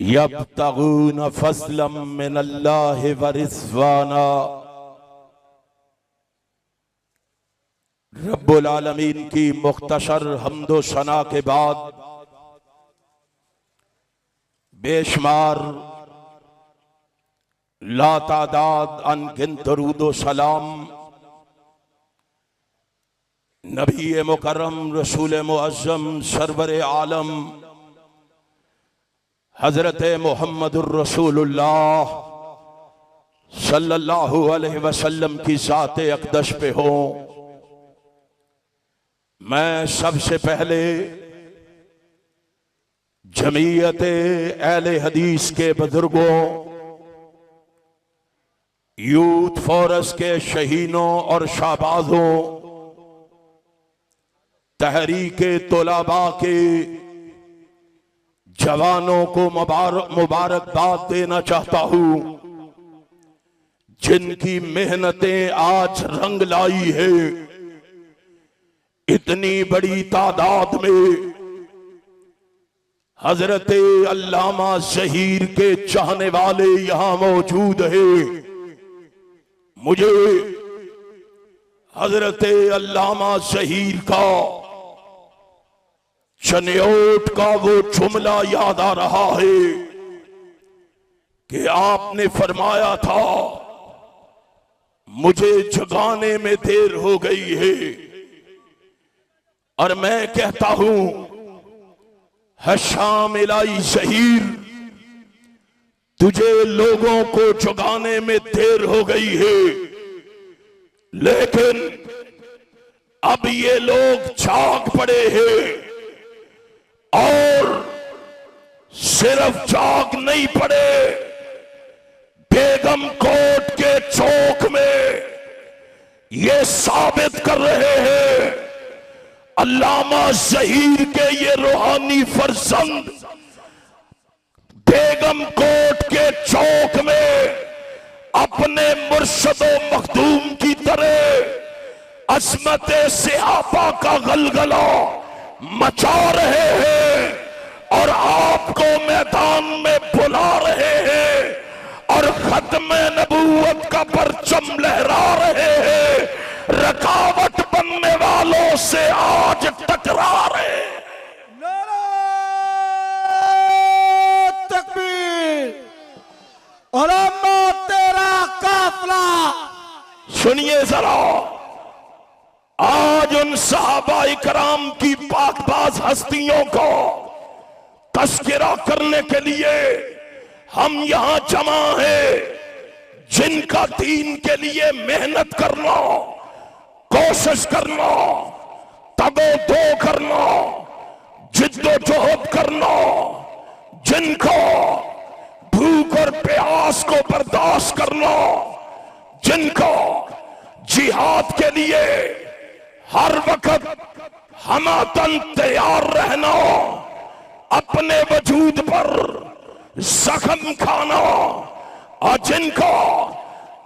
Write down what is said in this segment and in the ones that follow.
यब्तगून फज़लन मिनल्लाहि व रिज़वाना। रब्बुल आलमीन की मुख्तसर हम्दो सना के बाद बेशुमार लातादाद अनगिनत दरूद व सलाम नबी मुकर्रम रसूल मुअज़्ज़म सरवर आलम हजरत मोहम्मदुर रसूलुल्लाह सल्लल्लाहु अलैहि वसल्लम की ज़ाते अक़दस पे हो। मैं सबसे पहले जमीयते अहले हदीस के बुजुर्गों, यूथ फोरस के शहीनों और शाहबाजों, तहरीके तोलाबा के जवानों को मुबारकबाद देना चाहता हूं, जिनकी मेहनतें आज रंग लाई है। इतनी बड़ी तादाद में हजरत अल्लामा ज़हीर के चाहने वाले यहां मौजूद हैं। मुझे हजरत अल्लामा ज़हीर का चनियोट का वो जुमला याद आ रहा है कि आपने फरमाया था, मुझे जगाने में देर हो गई है और मैं कहता हूं, हशाम इलाई ज़हीर, तुझे लोगों को जगाने में देर हो गई है, लेकिन अब ये लोग जाग पड़े हैं और सिर्फ जाग नहीं पड़े, बेगम कोट के चौक में ये साबित कर रहे हैं, अल्लामा ज़हीर के ये रूहानी फर्जंद बेगम कोट के चौक में अपने मुर्शदो मखदूम की तरह अज़मत सिहाबा का गलगला मचा रहे हैं और आपको मैदान में बुला रहे हैं और खत्म नबूवत का परचम लहरा रहे हैं। रकावट बनने वालों से आज टकरा रहे हैं। नारे तकबीर और अम्मा तेरा काफिला। सुनिए जरा, आज उन सहाबा इकराम की पाकबाज हस्तियों को तस्करा करने के लिए हम यहां जमा हैं, जिनका दीन के लिए मेहनत करना, कोशिश करना, तगो-दो करना, जिद्दोजहद करना, जिनको भूख और प्यास को बर्दाश्त करना, जिनको जिहाद के लिए हर वक्त हमातन तैयार रहना, अपने वजूद पर जख्म खाना, और जिनको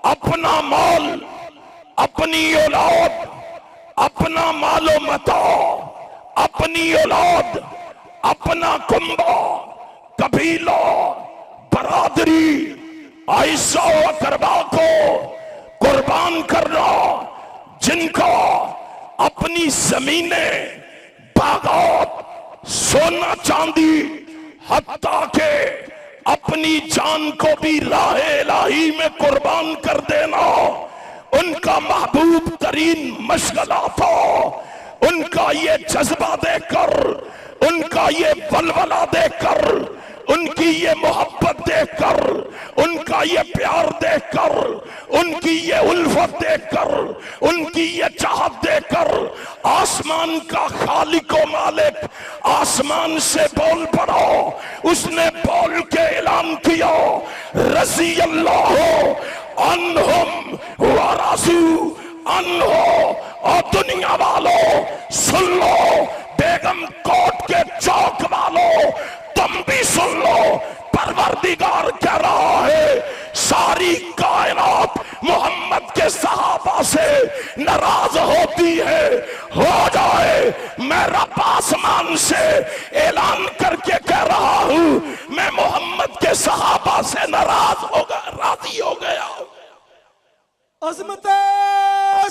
अपना माल, अपनी औलाद, अपना मालो मता, अपनी औलाद, अपना कुंबा, कबीला, बरादरी, आइशा और करबा को कुर्बान करना, जिनको अपनी जमीनें, बागात, सोना चांदी, हत्ता के अपनी जान को भी राहे इलाही में कुर्बान कर देना, उनका महबूब तरीन मशगला था। उनका ये जज्बा देखकर, उनका ये बलबला देखकर, उनकी ये मोहब्बत देखकर, उनका ये प्यार देखकर, उनकी ये उल्फत देखकर, उनकी ये चाहत देखकर आसमान का खालिक व मालिक आसमान से बोल पड़ा। उसने बोल के ऐलान किया, रज़ी अल्लाहु अन्हुम व रज़ू अन्हु। और दुनिया वालों सुन लो, बेगम कोट के चौक वालों तुम भी सुन लो, परवरदिगार कह रहा है, सारी कायनात मोहम्मद के सहाबा से नाराज होती है, हो जाए मैं रब आसमान से ऐलान करके कह रहा हूं मैं मोहम्मद के सहाबा से नाराज होगा, राजी हो गया। अजमत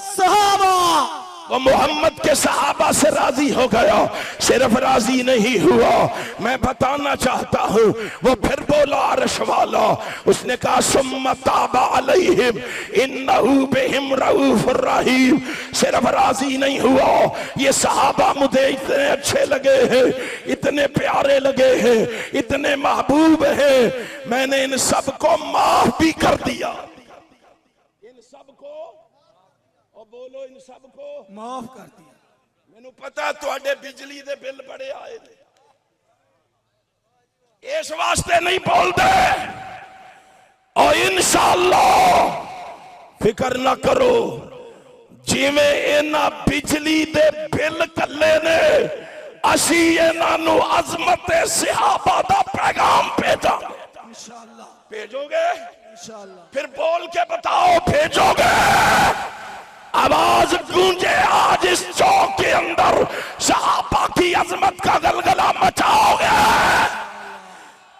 सहाबा, वो मोहम्मद के सहाबा से राजी हो गया। सिर्फ राजी नहीं हुआ, मैं बताना चाहता हूँ, वो फिर बोला अर्श वाला, उसने कहा सुम्मा ताबा अलैहिम इन्नहु बिहिम रऊफुर रहीम। सिर्फ राजी नहीं हुआ, ये सहाबा मुझे इतने अच्छे लगे हैं, इतने प्यारे लगे हैं, इतने महबूब हैं, मैंने इन सबको माफ भी कर दिया। इन सबको, और बोलो इन सबको माफ कर दिया। मैनू पता तुहाडे बिजली दे बिल बड़े आए ने, इस वास्ते नहीं बोलते। और इंशाअल्लाह फिक्र ना करो, जिवें इन्हां बिजली दे बिल कल्ले ने, असी इन्हां नू अज़मत सहाबा दा पैगाम भेजांगे। इंशाअल्लाह भेजोगे? इंशाअल्लाह। फिर बोल के बताओ भेजोगे? आवाज गूंजे आज इस चौक के अंदर, सहाबा की अजमत का गलगला मचाओगे।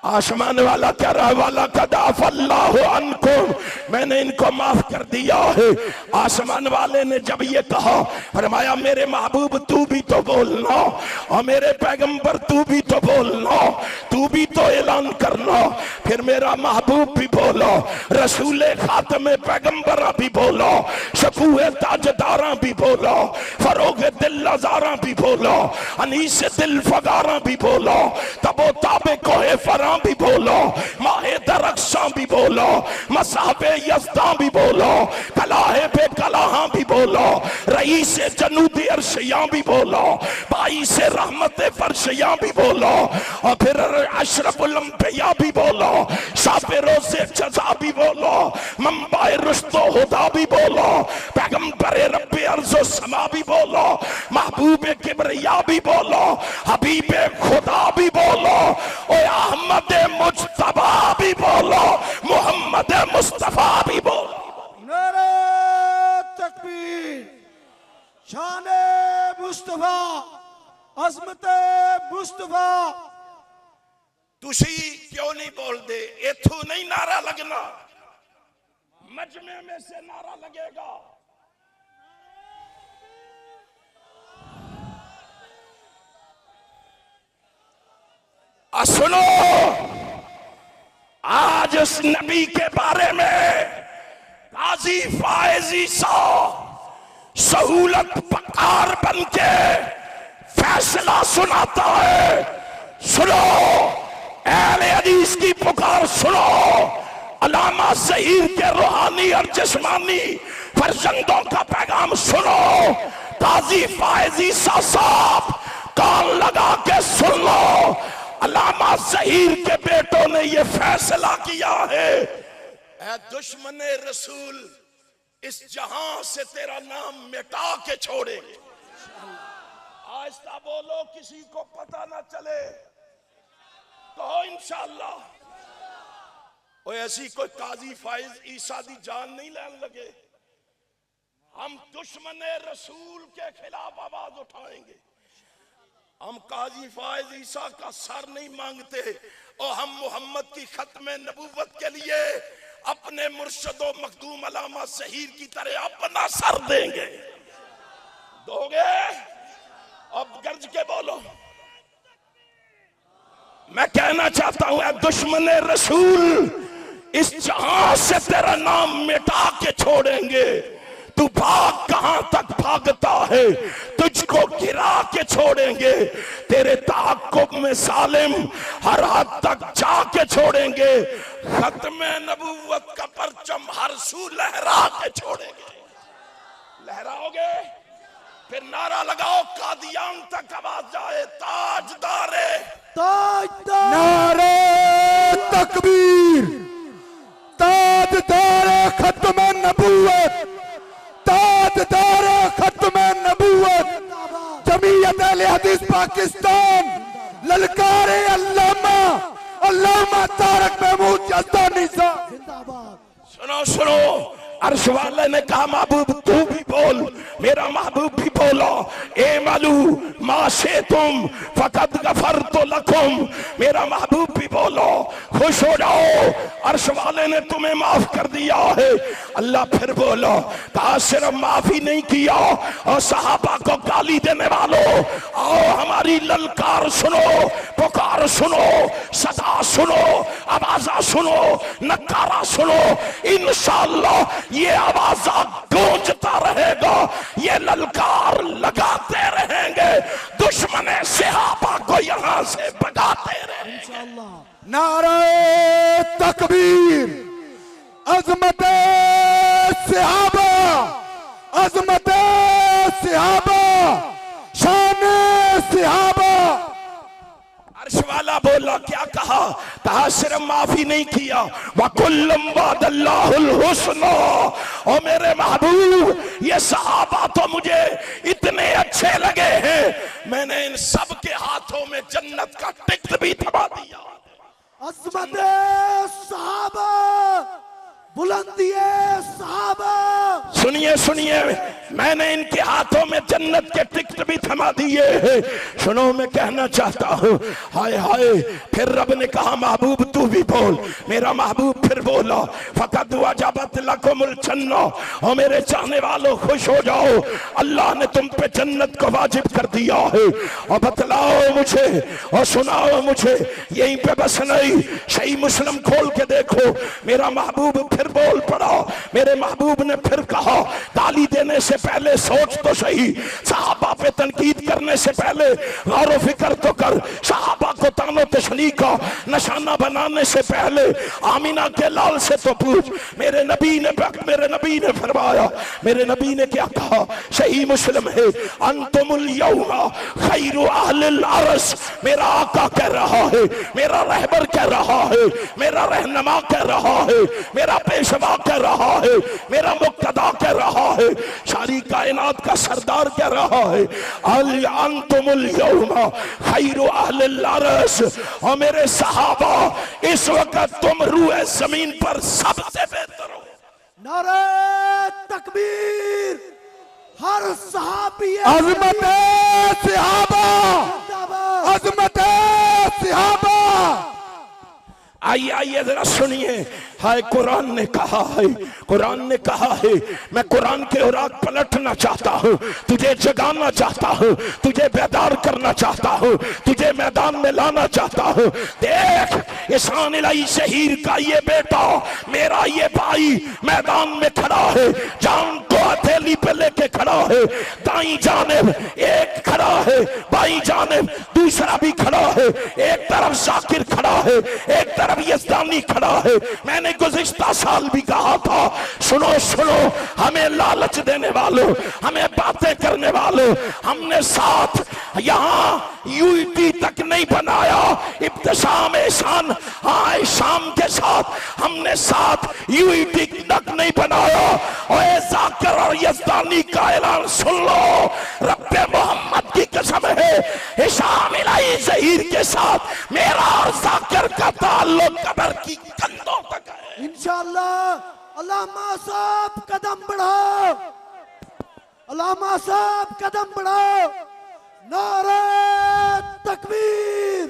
आसमान वाला कह रहा वाला कदाफ अल्लाह अनकुम, मैंने इनको माफ कर दिया है। आसमान वाले ने जब ये कहा, फरमाया मेरे महबूब तू भी तो बोलना, और मेरे पैगंबर तू भी तो बोलना, तू भी तो ऐलान करना। फिर मेरा महबूब भी बोला, रसूल खातमे पैगंबर भी बोला, शफूए ताजदारा भी बोला, फरोग दिल नजारा भी बोला, अनीस दिल फगारा भी बोला, तबो ताबे कोहे फरा भी बोला, माहे दरख्शा भी बोला, मसाबे यज़दा भी बोला, कलाहे पे कलाहा भी बोला, रईस जनूद अर्शिया भी बोला, बाई से रहमत फर्शिया भी बोला, और फिर अशरफुल अंबिया भी बोला, शाफिरों से जज़ा भी बोला, मंबाए रुश्तो हुदा भी बोला, पैगंबर रब्बे अर्ज़ो समा भी बोला, महबूब किबरिया भी बोला, हबीब खुदा भी बोला, और अहमद मुज्तबा भी बोलो, मोहम्मद मुस्तफा भी बोलो। नारे तकबीर, शाने मुस्तफा, अज़मत मुस्तफा। तुसी क्यों नहीं बोलते? इथों नहीं नारा लगना, मजमे में से नारा लगेगा। सुनो, आज उस नबी के बारे में काजी फायज ईसा सहूलत पकार बन के फैसला सुनाता है। सुनो, अहले हदीस की पुकार सुनो, अल्लामा ज़हीर के रूहानी और जिस्मानी फर्जंदों का पैगाम सुनो। काजी फायज ईसा साहब कान लगा के सुन लो, अल्लामा ज़हीर के बेटों ने यह फैसला किया है, ऐ दुश्मने रसूल, इस जहां से तेरा नाम मिटा के छोड़ेंगे। आहिस्ता बोलो, किसी को पता ना चले, कहो इंशाअल्लाह। और ऐसी कोई काजी फाइज ईसा दी जान नहीं लेने लगे। हम दुश्मने रसूल के खिलाफ आवाज उठाएंगे। हम काजी फायज ईसा का सर नहीं मांगते, और हम मोहम्मद की खत्म नबूवत के लिए अपने मुर्शदो मखदूम अल्लामा ज़हीर की तरह अपना सर देंगे। दोगे? अब गर्ज के बोलो। मैं कहना चाहता हूं, दुश्मन रसूल, इस जहां से तेरा नाम मिटा के छोड़ेंगे। तू भाग कहां तक भागता है, तुझको गिरा के छोड़ेंगे। तेरे ताक़ुब में सालिम हर हद तक जाके छोड़ेंगे। खत्म नबूवत का परचम हर सू लहरा के छोड़ेंगे। लहराओगे? फिर नारा लगाओ, कादियान तक आवाज जाए, ताजदारे ताजदार, नारे तकबीर, ताजदारे खत्म नबूवत, ताजदारे खत्म नबूवत, जमीयत अहले हदीस पाकिस्तान, ललकारे अल्लामा अल्लामा तारक महमूद यज़दानी साहब जिंदाबाद। सुनो सुनो, अर्श वाले ने कहा महबूब तू भी बोल, मेरा महबूब भी बोलो। ए मालू माशे तुम फकत गफर तो लकुम। मेरा महबूब भी बोलो, खुश हो जाओ, अर्श वाले ने तुम्हें माफ कर दिया है। अल्लाह फिर बोलो, कहा सिर्फ माफी नहीं किया और सहाबा को गाली देने वालों, आओ हमारी ललकार सुनो, पुकार सुनो, सदा सुनो, आवाजा सुनो, नकारा सुनो। इंशाअल्लाह ये आवाजा गूंजता रहेगा, ये ललकार लगाते रहेंगे, दुश्मन सहाबा को यहां से भगाते रहेंगे। नारे तकबीर, अजमते सहाबा, अजमते सहाबा, शाने सहाबा। अर्श वाला बोला, क्या कहा? कहा सिर्फ माफी नहीं किया, वकुल्लम वादल्लाहुल हुस्ना। और मेरे महबूब ये सहाबा तो मुझे इतने अच्छे लगे हैं, मैंने इन सब के हाथों में जन्नत का टिकट भी थमा दिया। अज़मत सहाबा, बुलंदी सहाबा। सुनिए सुनिए, मैंने इनके हाथों में जन्नत के टिकट भी थमा दिए हैं। सुनो, मैं कहना चाहता हूँ, हाय हाय। फिर रब ने कहा, महबूब तू भी बोल। मेरा महबूब फिर बोला, फकत वजबत लकुमुल जन्ना। और मेरे चाहने वालों खुश हो जाओ, अल्लाह ने तुम पे जन्नत को वाजिब कर दिया है। और बतलाओ मुझे और सुनाओ मुझे, यहीं पे बस नहीं, सही मुस्लिम खोल के देखो। मेरा महबूब फिर बोल पड़ा। मेरे महबूब ने फिर कहा, गाली देने से पहले सोच तो सही, सहाबा पे तनकीद करने से पहले गौर व फिक्र तो कर, सहाबा को तानो तशनी का निशाना बनाने से पहले आमिना के लाल से तो पूछ। मेरे नबी ने फरमाया, मेरे नबी ने क्या कहा? सही मुस्लिम है, अंतुमुल यौमा खैरु अहलिल अर्श। मेरा आका कह रहा है, मेरा रहबर कह रहा है, मेरा रहनुमा कह रहा है, मेरा पेशवा कह रहा है, मेरा मुक्तदा कह रहा है, सारी कायनात का सरदार कह रहा है, अल अंतुमुल यौमा खैरु अहलिल अर्श। और मेरे सहाबा इस वक्त तुम रूए जमीन पर सबसे बेहतर हो। नारे तकबीर, हर सहाबी अजमते सहाबा, अजमते सहाबा। आइए आइए जरा सुनिए। हाय, कुरान ने कहा है, कुरान ने कहा है, मैं कुरान के औरात पलटना चाहता हूँ, तुझे जगाना चाहता हूँ, तुझे बेदार करना चाहता हूँ, तुझे मैदान में लाना चाहता हूँ। देख, इसान इलाही शहीर का ये बेटा, मेरा ये भाई मैदान में खड़ा है, जान को हथेली पे लेके खड़ा है। दाई जानिब एक खड़ा है, बाई जानिब दूसरा भी खड़ा है। एक तरफ शाकिर खड़ा है, एक तरफ यज़दानी खड़ा है। मैंने गुज़िश्ता साल भी कहा था, सुनो सुनो, हमें लालच देने वालों, हमें बातें करने वालों, हमने साथ यहाँ यूटी तक नहीं बनाया, इब्तिसाम एहसान आए शाम के साथ हमने साथ यूटी तक नहीं बनाया। और जाकिर और यज़दानी का ऐलान सुन लो, रब्बे मोहम्मद की कसम है, हिशाम इलाही ज़हीर के साथ मेरा और जाकिर का ताल्लुक कब्र की कंधों तक है। इंशाअल्लाह। अल्लामा साहब कदम बढ़ाओ, अल्लामा साहब कदम बढ़ाओ। नारे तकबीर,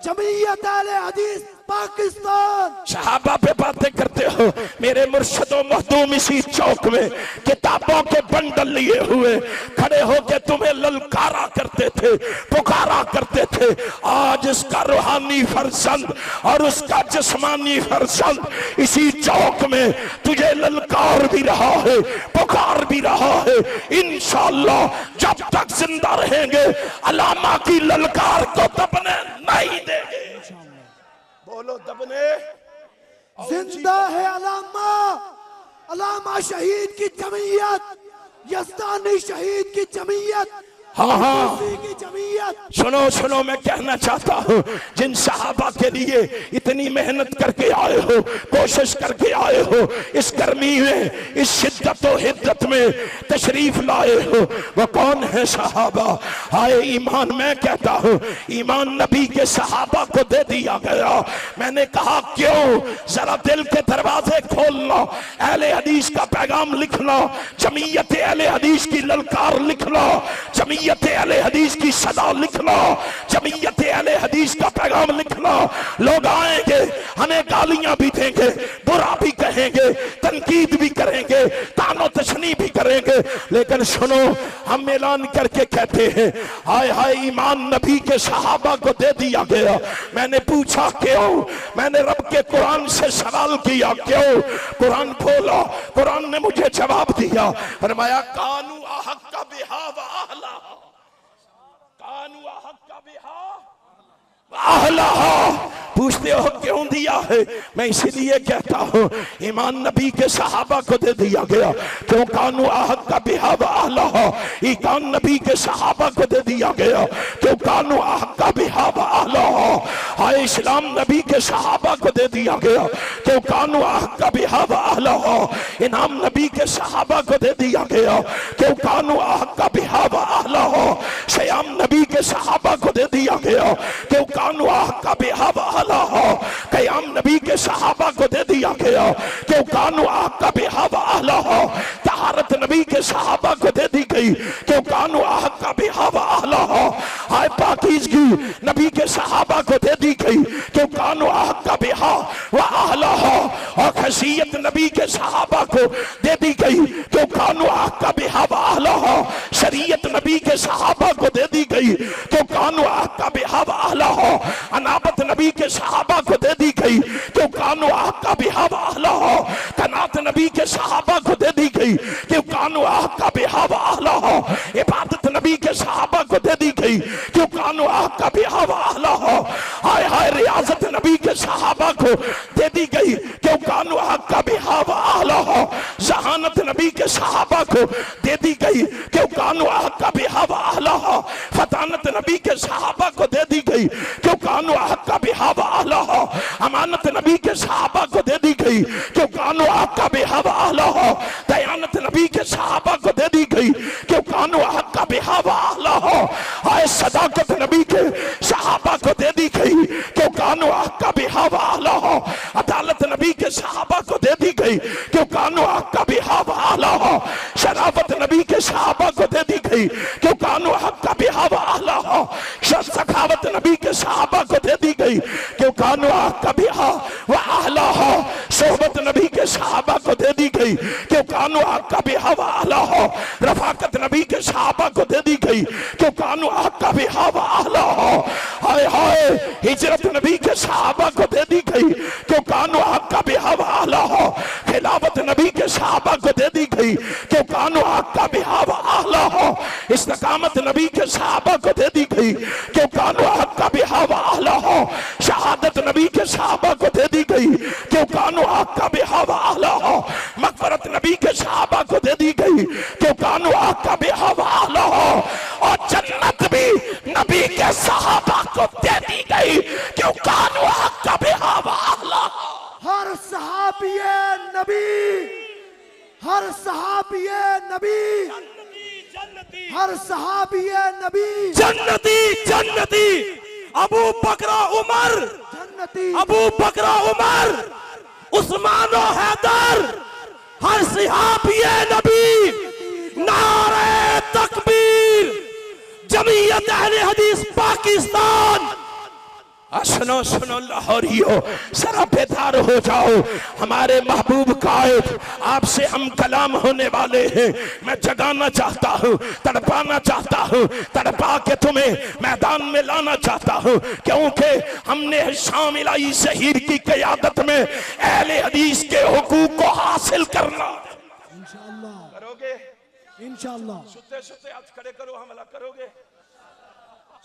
जमीयत अहले हदीस पाकिस्तान। सहाबा पे बातें करते हो, मेरे मुर्शदो मखदूम इसी चौक में किताबों के बंडल लिए हुए खड़े होके तुम्हें ललकारा करते थे, पुकारा करते थे। आज उसका रूहानी फरजंद और उसका जिस्मानी फरजंद इसी चौक में तुझे ललकार भी रहा है, पुकार भी रहा है। इंशाअल्लाह जब तक जिंदा रहेंगे अलामा की ललकार को दबने नहीं देंगे। बोलो दबने। जिंदा है अलामा, अलामा शहीद की जमीयत, यज़दानी शहीद की जमीयत, हाँ हाँ, की जमीयत। सुनो सुनो, मैं कहना चाहता हूँ, जिन सहाबा के लिए इतनी मेहनत करके आए हो, कोशिश करके आए हो, इस गर्मी में, इस शिद्दत और हिद्दत में तशरीफ लाए हो, वो कौन है सहाबा? हाय ईमान, मैं कहता हूँ ईमान नबी के सहाबा को दे दिया गया। मैंने कहा क्यों? जरा दिल के दरवाजे खोलना, अहले हदीस का पैगाम लिखना, जमीयत अहले हदीस की ललकार लिखना, जमीयत जमीयत अहले हदीस की सदा लिखना, जमीयत अहले हदीस का पैगाम लिखना। लोग आएंगे, हमें गालियां भी देंगे, बुरा भी कहेंगे, तनकीद भी करेंगे, तानो तशनी भी करेंगे, लेकिन सुनो, हम ऐलान करके कहते हैं, हाय हाय ईमान नबी के सहाबा को दे दिया गया। मैंने पूछा क्यों? मैंने रब के कुरान से सवाल किया क्यों? कुरान खोला, कुरान ने मुझे जवाब दिया, फरमाया कानू अहक का बिहा व अहला, कानू अहक का बिहा व अहला। पूछते हो क्यों दिया है? मैं इसीलिए कहता हूँ ईमान नबी के सहाबा को दे दिया गया, क्यों? कानू अहक का बिहा व अहला। ईमान नबी के सहाबा को दे दिया गया, क्यों? कानू अहक का बिहा व अहला। हाय इस्लाम नबी के सहाबा को दे दिया गया, क्यों? कानू अहक का बिहा व अहला। इनाम नबी के सहाबा को दे दिया गया, क्यों? कानू अहक का बिहा व अहला। शयाम नबी के सहाबा को दे दिया गया, क्यों? कानू अहक का बिहा व अहला। कयाम नबी के सहाबा को दे दिया गया, क्यों? कानू अहक का बिहा व अहला। तहारत नबी के सहाबा को दे दी गई, क्यों? कानू अहक का बिहा व अहला। हाय पाकीज़गी नबी के सहाबा को दे दी गई, क्यों? कानू अहक का बिहा व अहला। और खसीयत नबी के सहाबा को दे दी गई, क्यों? कानू अहक का बिहा व अहला। शरीयत नबी के सहाबा को दे दी गई, क्यों? कानू अहक का बिहा व अहला। अनाबत नबी के सहाबा को दे दी गई, क्यों? कानू अहक का बिहा व अहला। कनात नबी के सहाबा को दे दी गई, क्यों? कानू अहक का बिहा व अहला। इबादत नबी के सहाबा को दे दी गई, क्यों? कानू अहक का बिहा व अहला। हाय हाय रियाजत नबी के सहाबा को दे दी गई, क्यों? कानू अहक का बिहा व अहला। जहानत नबी के सहाबा को दे दी गई, क्यों? कानू अहक का बिहा व अहला। फतानत नबी के सहाबा को दे दी गई, क्यों? कानू अहक का बिहा व अहला। अमानत नबी के सहाबा को दे दी गई, क्यों? कानू अहक का बिहा व अहला। दयानत नबी के सहाबा को दे दी गई, क्यों? कानू अहक का बिहा व अहला। हाय सदाकत नबी के सहाबा को दे दी गई, क्यों? कानू अहक का बिहा व अहला। अदालत नबी के सहाबा को दे दी गई, क्यों? कानू अहक का बिहा व अहला। शराफत नबी के सहाबा को दे दी गई, क्यों? कानू अहक का बिहा व अहला। सखावत नबी के सहाबा को दे दी गई, क्यों? कानू अहक का बिहा व अहला। सोहबत नबी के सहाबा को दे दी गई, क्यों? कानू अहक का बिहा व अहला। रफाकत नबी के सहाबा को दे दी गई, क्यों? कानू अहक का बिहा व अहला। हाय हाय हिजरत नबी के सहाबा को दे दी गई, क्यों? कानू अहक का बिहा व अहला। खिलाफत नबी के सहाबा को दे दी गई, क्यों? कानू अहक का बिहा व अहला। इस्तिकामत नबी के सहाबा को दे दी गई, क्यों? कानू अहक का बिहा व अहला। शहादत नबी के सहाबा को दे दी गई, क्यों? कानू अहक का बिहा व अहला। मग़फ़िरत नबी के सहाबा को दे दी गई, क्यों? कानू अहक का बिहा व अहला। और जन्नत भी नबी के सहाबा को दे दी गई, क्यों? कानू अहक का बिहा व अहला। हर सहाबिये नबी, हर सहाबिये नबी, हर सहाबिये नबी जन्नती जन्नती। अबू बकरा उमर जन्नती, अबू बकरा उमर, उस्मान और हैदर, हर सहाबिये नबी। नारे तकबीर। जमीयत अहले हदीस पाकिस्तान। सुनो सुनो लाहौरियो, जरा बेदार हो जाओ। हमारे महबूब कायद आपसे हम कलाम होने वाले हैं। मैं जगाना चाहता हूँ, तड़पाना चाहता हूँ, तड़पा के तुम्हें मैदान में लाना चाहता हूँ, क्योंकि हमने शाम इलाही शहीद की क़यादत में अहले हदीस के हुकूक को हासिल करना। इंशाअल्लाह करोगे? इंशाअल्लाह। सुते सुते हाथ खड़े करो, हमला करोगे?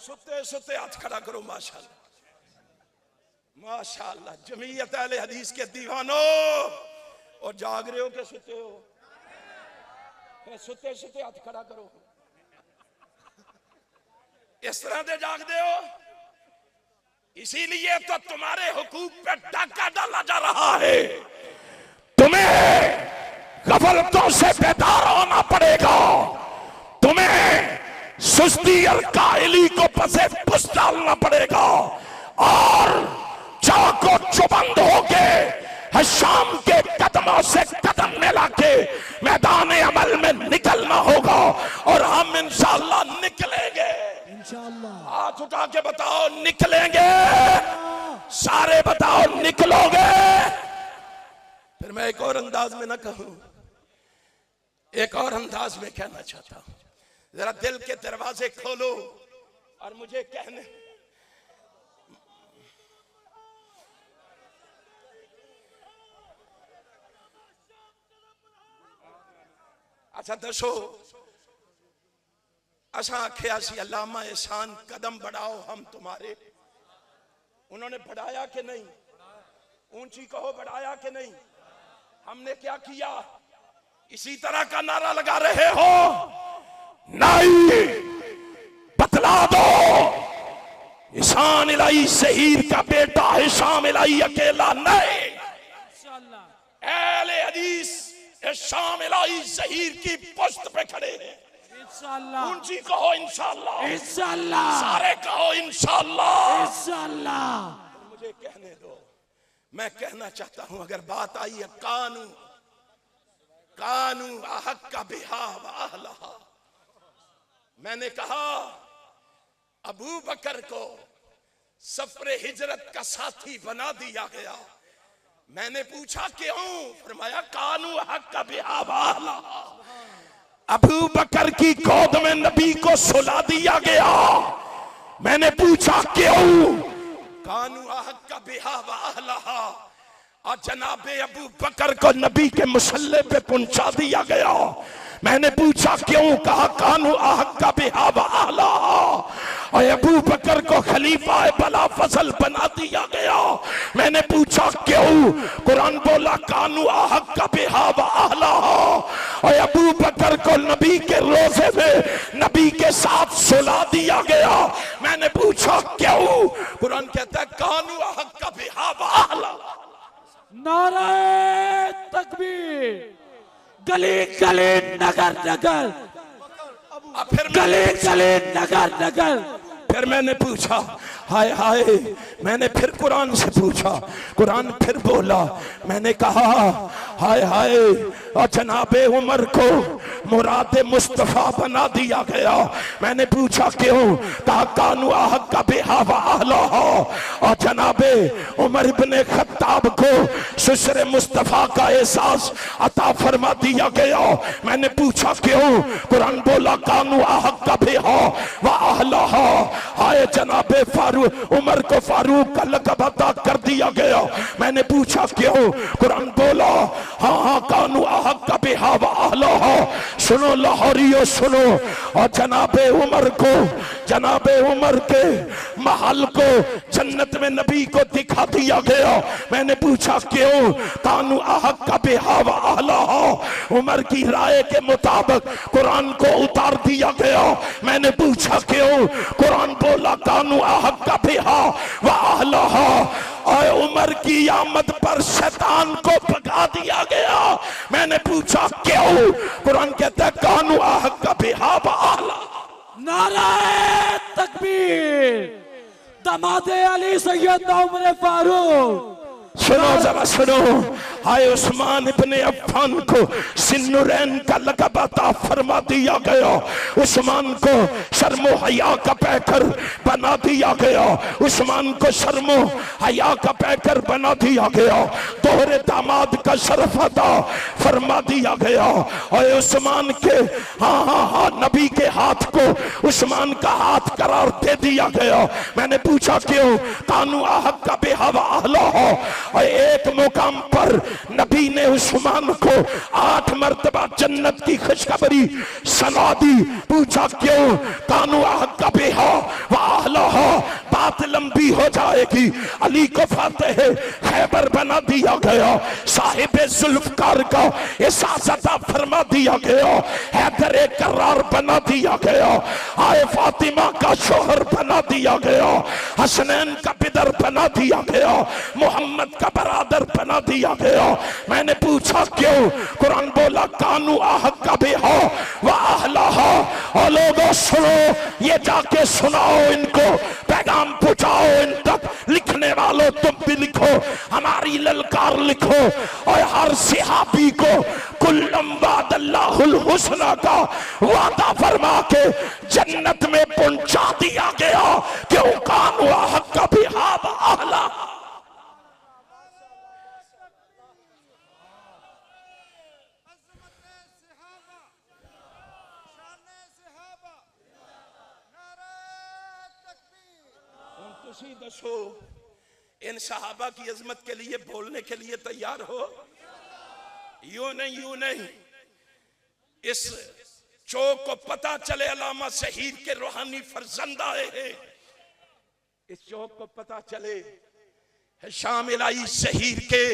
सुते सुते हाथ खड़ा करो। माशाअल्लाह माशाअल्लाह। जमीयत अहले हदीस के दीवानों, और जाग रहे हो के सुते हो? सुते सुते हाथ खड़ा करो। इस तरह से जाग दे हो, इसीलिए तो तुम्हारे हुकूक पे डाका डाला जा रहा है। तुम्हें गफलतों से बेदार होना पड़ेगा। तुम्हें सुस्ती और काहिली को पसे पुस डालना पड़ेगा, और चाको चुबंद होके शाम के कदमों से कदम मिला के मैदान अमल में निकलना होगा। और हम इंशाअल्लाह निकले इंशाअल्लाह। हाथ उठा के बताओ निकलेंगे सारे, बताओ निकलोगे। फिर मैं एक और अंदाज में ना कहूं, एक और अंदाज में कहना चाहता हूं। जरा दिल के दरवाजे खोलो और मुझे कहने, अच्छा दसो असा आख्या सी अल्लामा एहसान कदम बढ़ाओ हम तुम्हारे, उन्होंने बढ़ाया कि नहीं? ऊंची कहो बढ़ाया कि नहीं? हमने क्या किया? इसी तरह का नारा लगा रहे हो? नहीं, बतला दो। एहसान इलाही ज़हीर का बेटा हिशाम इलाही अकेला नहीं, अहले हदीस हिशाम इलाही ज़हीर की पुश्त पे खड़े हैं। ऊंची कहो इंशाअल्लाह, इंशाअल्लाह, सारे कहो इंशाअल्लाह, इंशाअल्लाह। मुझे कहने दो, मैं कहना चाहता हूं अगर बात आई है कानू कानू अहक का बिहा व अहलहा, मैंने कहा अबू बकर को सफरे हिजरत का साथी बना दिया गया। मैंने पूछा क्यों? फरमाया कानू अहक का बिहा व अहलहा, अबू बकर की गोद में नबी को सुला दिया गया। मैंने पूछा क्यों? कानू अहक का बिहा व अहलहा, और जनाबे अबू बकर को नबी के मुसल्ले पे पहुंचा दिया गया। मैंने पूछा क्यों? कहा कानू अहक का बिहा व अहलहा, और अबू बकर को खलीफा बला फजल बना दिया गया। मैंने पूछा क्यों? कुरान बोला कानू अहक का बिहा व अहलहा, और अबू बकर को नबी के रोजे में नबी के साथ सुला दिया गया। मैंने पूछा क्यों? कुरान कहता है कानू अहक का बिहा व अहलहा। नारे तकबीर, गली गली नगर नगर, गली गली नगर नगर। फिर मैंने पूछा हाय हाय, मैंने फिर कुरान से पूछा, कुरान फिर बोला। मैंने कहा हाय हाय, और जनाबे उमर को मुराद मुस्तफा बना दिया गया। मैंने पूछा क्यों? कहा कानू अहक का बिहा व अहलहा, और जनाबे उमर इब्ने खत्ताब को ससुर मुस्तफा का एहसास अता फरमा दिया गया। मैंने पूछा क्यों? कुरान बोला कानू अहक का बिहा व अहलहा। हाय जनाबे फारूक उमर को फारूक का लक़ब अता कर दिया गया। मैंने पूछा क्यों? कुरान बोला हाँ हाँ कानू अहक का बिहा व अहलहा। सुनो लाहौरियो सुनो, और जनाबे उमर को, जनाबे उमर के महल को जन्नत में नबी को दिखा दिया गया। मैंने पूछा क्यों? कानू अहक का बिहा व अहलहा। उमर की राय के मुताबिक कुरान को उतार दिया गया। मैंने पूछा क्यों? कुरान बोला कानू अहक का बिहा व अहलहा, और उमर की आमद पर शैतान को भगा दिया गया। मैंने पूछा क्यों? कुरान कहता है कानू अहक का बिहा व अहलहा। नारे तकबीर, दमादे अली सैयदना उमर फारूक। सुनो जरा सुनो, हाय उस्मान इब्ने अफ़्फ़ान को सिन्नुरैन का लक़ब अता फरमा दिया गया। उस्मान को शर्मो हया का पैकर बना दिया गया। उस्मान को शर्मो हया का पैकर बना दिया गया। दोहरे दामाद का शर्फ अता फरमा दिया गया। और उस्मान के हाँ हाँ हाँ नबी के हाथ को उस्मान का हाथ करार दे दिया गया। मैंने पूछा क्यों? कानू अहक का बिहा व अहलहा। और एक मुकाम पर नबी ने उस्मान को 8 मरतबा जन्नत की खुशखबरी सुना दी। पूछा क्यों? कानू अहक का बिहा व अहलहा। बात लंबी हो जाएगी। अली को फातेह खैबर बना दिया गया। साहिबे जुल्फकार का एहसास अता फरमा दिया गया। हैदर करार बना दिया गया। आए फातिमा का शोहर बना दिया गया। हसनैन का बिदर बना दिया गया। मोहम्मद का बरादर बना दिया गया। मैंने पूछा क्यों? कुरान बोला कानू अहक का बिहा व अहलहा। और लोगों सुनो, ये जाके सुनाओ, इनको पैगाम पहुंचाओ इन तक। लिखने वालों तुम भी लिखो, हमारी ललकार लिखो, और हर सिहाबी को कुल्लम वादल्लाहुल हुस्ना का वादा फरमा के जन्नत में पहुंचा दिया गया। क्यों कान हुआ हक का भी हाब आहला। तुसी दसो इन सहाबा की अजमत के लिए बोलने के लिए तैयार हो? यूं नहीं। इस चौक को पता चले अल्लामा शहीद के रूहानी फर्जंद आए हैं। इस चौक को पता चले हिशाम इलाही शहीद के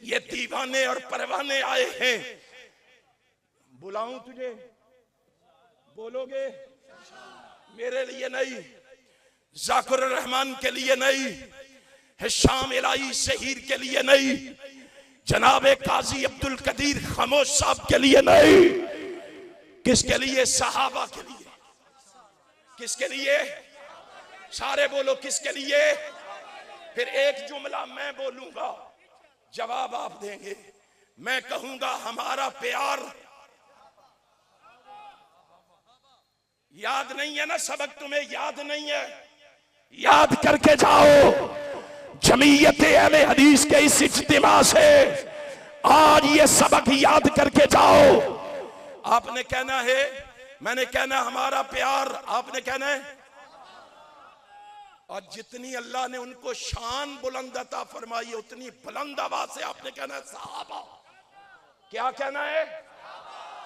ये दीवाने और परवाने आए हैं। बुलाऊं तुझे? बोलोगे? मेरे लिए नहीं, जाकिर रहमान के लिए नहीं, हिशाम इलाही शहीद के लिए नहीं, जनाबे काजी अब्दुल कदीर खामोश साहब के लिए नहीं। किसके लिए? सहाबा के लिए। किसके लिए? सारे बोलो किसके लिए? फिर एक जुमला मैं बोलूंगा, जवाब आप देंगे। मैं कहूंगा हमारा प्यार। याद नहीं है ना सबक? तुम्हें याद नहीं है? याद करके जाओ। जमीयत अहले हदीस के इस इज्तिमा से आज ये सबक याद करके जाओ। आपने कहना है, मैंने कहना हमारा प्यार, आपने कहना है। और जितनी अल्लाह ने उनको शान बुलंद अता फरमाई उतनी बुलंद आवाज से आपने कहना है सहाबा। क्या कहना है?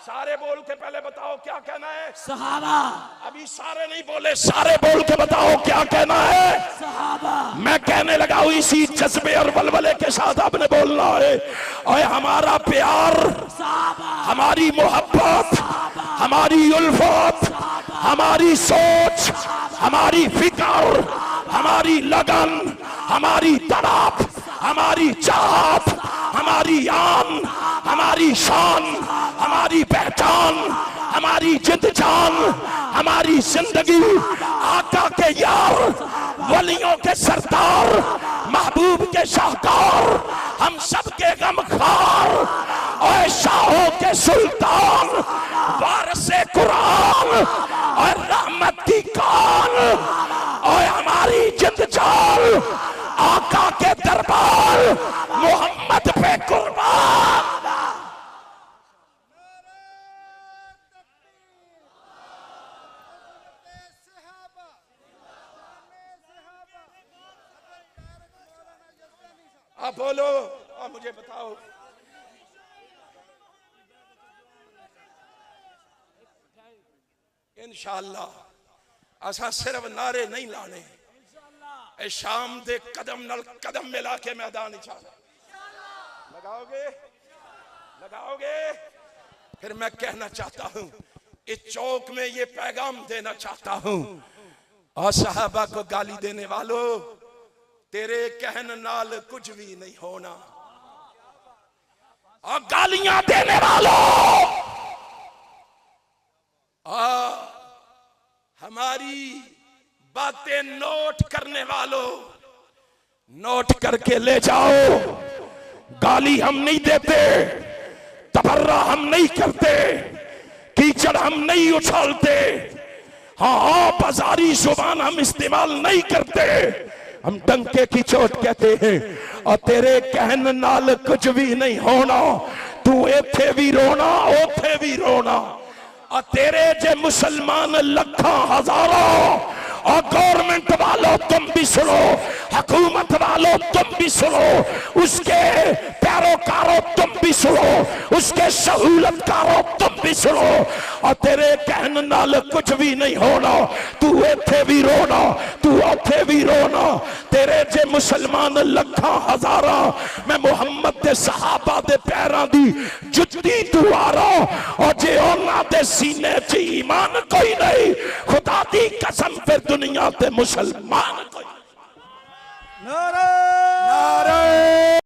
सारे बोल के पहले बताओ क्या कहना है? सहाबा। अभी सारे नहीं बोले, सारे बोल के बताओ क्या कहना है? सहाबा। मैं कहने लगा हूं इसी जज्बे और बलबले के साथ आपने बोलना है। और हमारा प्यार, हमारी मोहब्बत, हमारी उल्फत, हमारी सोच, हमारी फिक्र, हमारी लगन, हमारी तड़प, हमारी चाहत, हमारी आन, हमारी शान, हमारी पहचान, हमारी जिद जान, हमारी जिंदगी आका के यार, वलियों के सरदार, महबूब के शाहकार, हम सब के गमखार और शाहों के सुल्तान, वारिसे कुरान और रहमत की कान और हमारी जिद जान आका के दरबार मोहम्मद पे कुर्बान। आप बोलो और मुझे बताओ। इंशाअल्लाह असा सिर्फ नारे नहीं लाने, शाम दे कदम नल कदम मिला के मैदान लगाओगे? लगाओगे? फिर मैं कहना चाहता हूं, इस चौक में ये पैगाम देना चाहता हूं, और सहाबा को गाली देने वालों, तेरे कहन नाल कुछ भी नहीं होना। और गालियां देने वालों, हमारी बातें नोट करने वालों, नोट करके ले जाओ। गाली हम नहीं देते, तबर्रा हम नहीं करते, कीचड़ हम नहीं उछालते, हाँ बाजारी जुबान हम इस्तेमाल नहीं करते, हम डंके की चोट कहते हैं। और तेरे कहन नाल कुछ भी नहीं होना, तू इथे भी रोना उथे भी रोना। और तेरे जे मुसलमान लखा हजारों, और गवर्नमेंट वालों तुम भी सुनो, हुकूमत वालों तुम भी सुनो, उसके पैरोकारों तुम भी सुनो, उसके सहूलतकारों तुम भी सुनो। और तेरे कहन नाल कुछ भी नहीं होना, तू इथे भी रोना तू उथे भी रोना। तेरे जे मुसलमान लखा हजारा, मैं मुहम्मद दे सहाबा दे पैरां दी जुत्ती दुआरा। और जे उन्हां दे सीने च ईमान कोई नहीं, खुदा दी कसम फिर दुनिया ते मुसलमान कोई। नारे नारे